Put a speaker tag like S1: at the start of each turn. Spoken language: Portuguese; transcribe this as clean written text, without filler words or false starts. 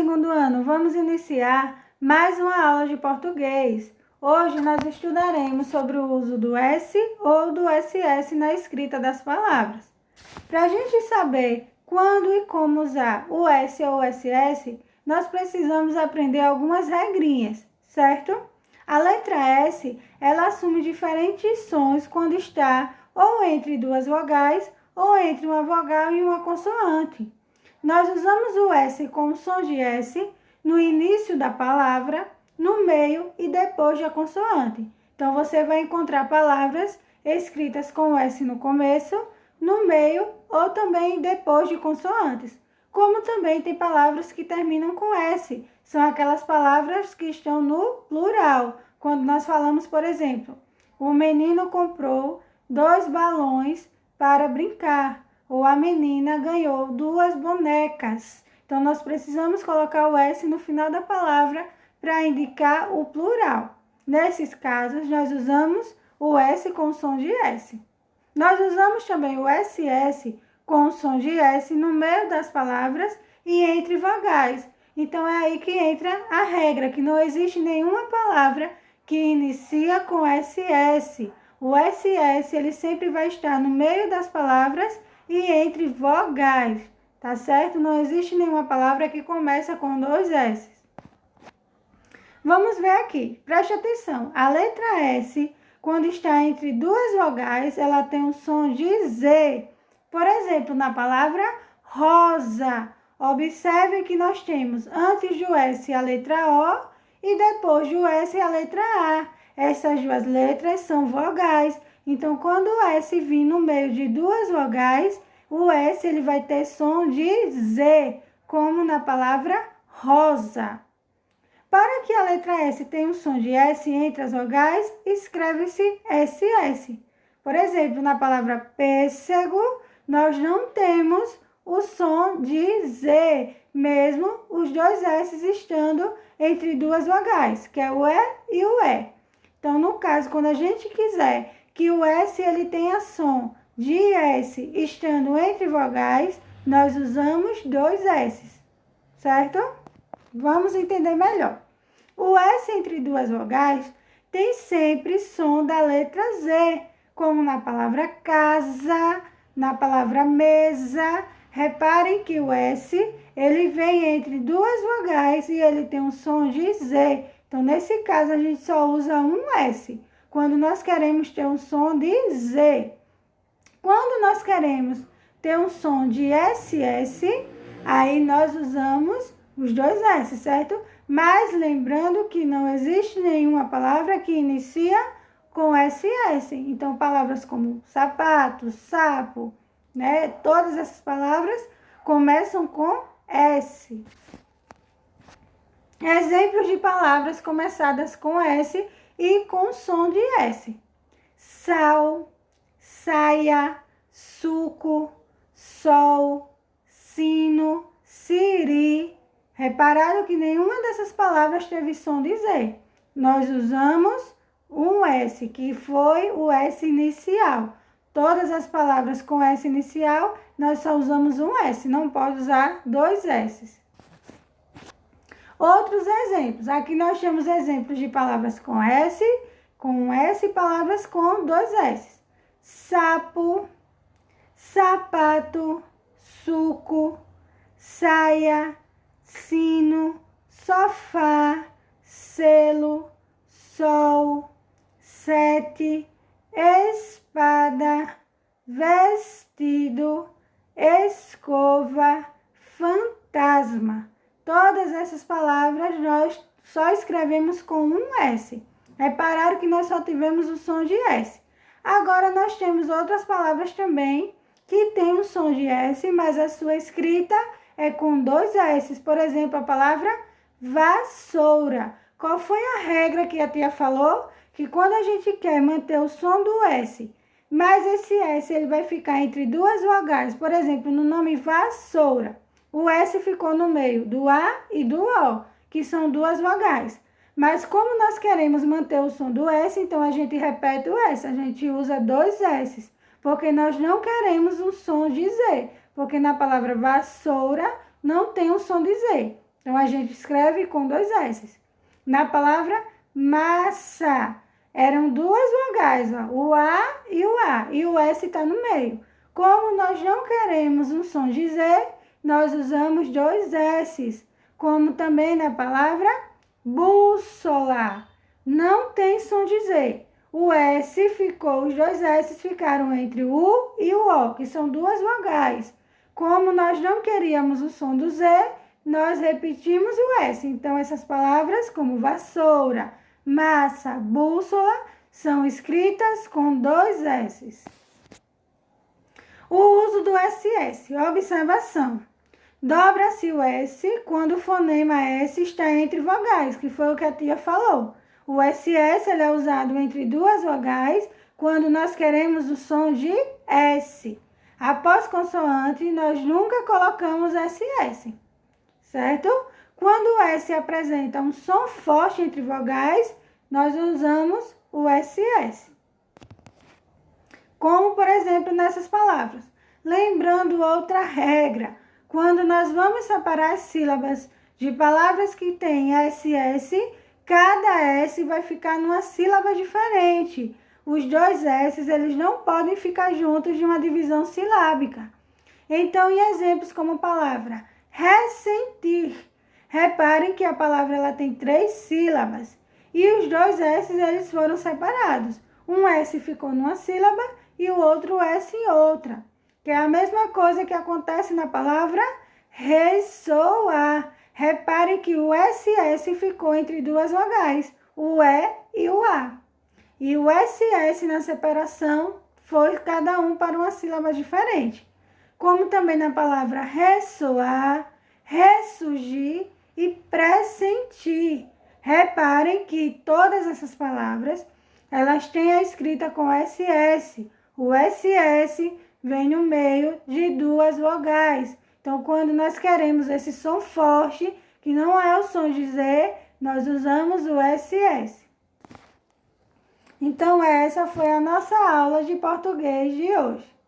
S1: segundo ano, vamos iniciar mais uma aula de português. Hoje nós estudaremos sobre o uso do S ou do SS na escrita das palavras. Para a gente saber quando e como usar o S ou o SS, nós precisamos aprender algumas regrinhas, certo? A letra S, ela assume diferentes sons quando está ou entre duas vogais ou entre uma vogal e uma consoante. Nós usamos o S com o som de S no início da palavra, no meio e depois da consoante. Então, você vai encontrar palavras escritas com S no começo, no meio ou também depois de consoantes. Como também tem palavras que terminam com S. São aquelas palavras que estão no plural. Quando nós falamos, por exemplo, o menino comprou 2 balões para brincar. Ou a menina ganhou 2 bonecas. Então, nós precisamos colocar o S no final da palavra para indicar o plural. Nesses casos, nós usamos o S com o som de S. Nós usamos também o SS com o som de S no meio das palavras e entre vogais. Então, é aí que entra a regra, que não existe nenhuma palavra que inicia com SS. O SS, ele sempre vai estar no meio das palavras e entre vogais, tá certo? Não existe nenhuma palavra que começa com 2 S. Vamos ver aqui, preste atenção. A letra S, quando está entre duas vogais, ela tem um som de Z. Por exemplo, na palavra rosa. Observe que nós temos antes do S a letra O e depois do S a letra A. Essas duas letras são vogais. Então, quando o S vir no meio de duas vogais, o S ele vai ter som de Z, como na palavra rosa. Para que a letra S tenha um som de S entre as vogais, escreve-se SS. Por exemplo, na palavra pêssego, nós não temos o som de Z, mesmo os 2 S estando entre duas vogais, que é o E e o E. Então, no caso, quando a gente quiser que o S ele tenha som de S estando entre vogais, nós usamos 2 S, certo? Vamos entender melhor. O S entre duas vogais tem sempre som da letra Z, como na palavra casa, na palavra mesa. Reparem que o S ele vem entre duas vogais e ele tem um som de Z. Então, nesse caso, a gente só usa um S, quando nós queremos ter um som de Z. Quando nós queremos ter um som de SS, aí nós usamos os 2 S, certo? Mas lembrando que não existe nenhuma palavra que inicia com SS. Então, palavras como sapato, sapo, né? Todas essas palavras começam com S. Exemplos de palavras começadas com S e com som de S. Sal, saia, suco, sol, sino, siri. Repararam que nenhuma dessas palavras teve som de Z. Nós usamos um S, que foi o S inicial. Todas as palavras com S inicial, nós só usamos um S, não pode usar 2 S. Outros exemplos. Aqui nós temos exemplos de palavras com S e palavras com 2 S. Sapo, sapato, suco, saia, sino, sofá, selo, sol, 7, espada, vestido, escova, fantasma. Todas essas palavras nós só escrevemos com um S. Repararam que nós só tivemos o som de S. Agora nós temos outras palavras também que têm um som de S, mas a sua escrita é com 2 S. Por exemplo, a palavra vassoura. Qual foi a regra que a tia falou? Que quando a gente quer manter o som do S, mas esse S ele vai ficar entre duas vogais. Por exemplo, no nome vassoura, o S ficou no meio do A e do O, que são 2 vogais. Mas como nós queremos manter o som do S, então a gente repete o S, a gente usa 2 S, porque nós não queremos um som de Z, porque na palavra vassoura não tem um som de Z. Então, a gente escreve com 2 S. Na palavra massa, eram 2 vogais, ó, o A, e o S está no meio. Como nós não queremos um som de Z, nós usamos 2 S's. Como também na palavra bússola, não tem som de Z. O S ficou, os 2 S ficaram entre o U e o O, que são 2 vogais. Como nós não queríamos o som do Z, nós repetimos o S. Então, essas palavras como vassoura, massa, bússola, são escritas com 2 S's. O uso do SS. Observação. Dobra-se o S quando o fonema S está entre vogais, que foi o que a tia falou. O SS ele é usado entre 2 vogais quando nós queremos o som de S. Após consoante, nós nunca colocamos SS, certo? Quando o S apresenta um som forte entre vogais, nós usamos o SS. Como, por exemplo, nessas palavras. Lembrando outra regra, quando nós vamos separar as sílabas de palavras que têm SS, cada S vai ficar numa sílaba diferente. Os 2 S's, eles não podem ficar juntos de uma divisão silábica. Então, em exemplos como a palavra ressentir, reparem que a palavra ela tem 3 sílabas e os 2 S's eles foram separados. Um S ficou numa sílaba e o outro S em outra, que é a mesma coisa que acontece na palavra ressoar. Repare que o SS ficou entre 2 vogais, o E e o A. E o SS na separação foi cada um para uma sílaba diferente. Como também na palavra ressoar, ressurgir e pressentir. Reparem que todas essas palavras, elas têm a escrita com SS. O SS vem no meio de 2 vogais. Então, quando nós queremos esse som forte, que não é o som de Z, nós usamos o SS. Então, essa foi a nossa aula de português de hoje.